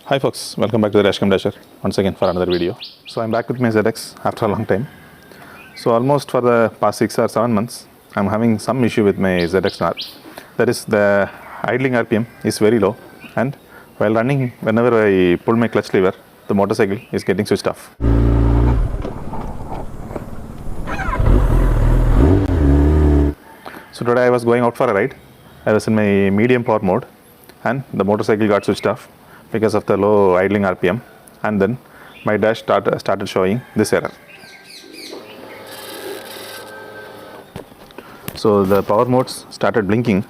Hi folks, welcome back to the dashcamdasher once again for another video. So I'm back with my ZX after a long time. So almost for the past 6 or 7 months, I'm having some issue with my zx10r. That is, the idling RPM is very low, and while running, whenever I pull my clutch lever, the motorcycle is getting switched off. So today I was going out for a ride. I was in my medium power mode and the motorcycle got switched off because of the low idling RPM, and then my dash started showing this error. So the power modes started blinking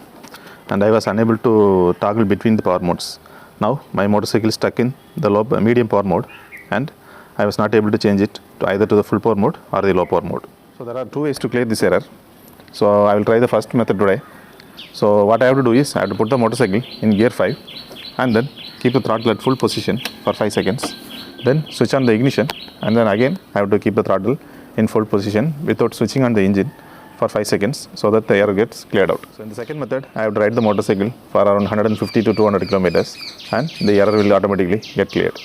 and I was unable to toggle between the power modes. Now my motorcycle is stuck in the medium power mode and I was not able to change it to either to the full power mode or the low power mode. So there are two ways to clear this error. So I will try the first method today. So what I have to do is I have to put the motorcycle in gear 5 and then keep the throttle at full position for 5 seconds. Then switch on the ignition and then again I have to keep the throttle in full position without switching on the engine for 5 seconds so that the error gets cleared out. So in the second method, I have to ride the motorcycle for around 150 to 200 kilometers and the error will automatically get cleared.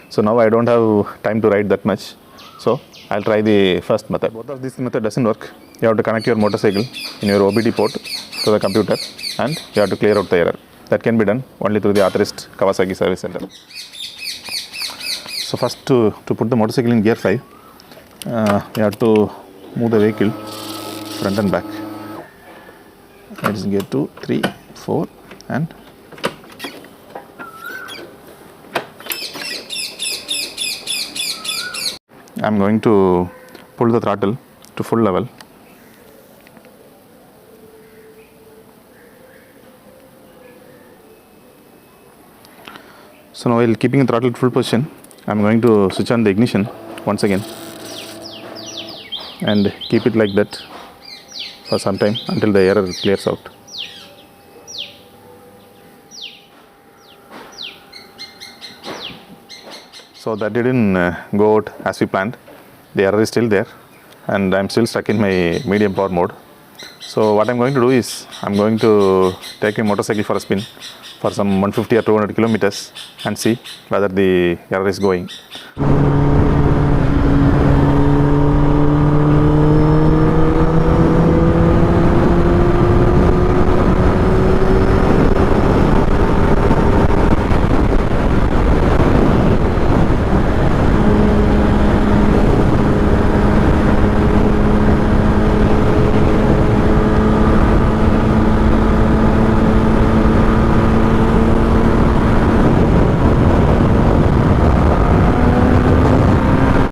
So now I don't have time to ride that much. So I'll try the first method. Both of this method doesn't work. You have to connect your motorcycle in your OBD port to the computer and you have to clear out the error. That can be done only through the authorized Kawasaki service center. So first to put the motorcycle in gear 5, you have to move the vehicle front and back. That is gear 2, 3, 4 and I am going to pull the throttle to full level. So now while keeping the throttle at full position, I am going to switch on the ignition once again and keep it like that for some time until the error clears out. So that didn't go out as we planned. The error is still there and I am still stuck in my medium power mode. So what I am going to do is I am going to take my motorcycle for a spin for some 150 or 200 kilometers and see whether the error is going.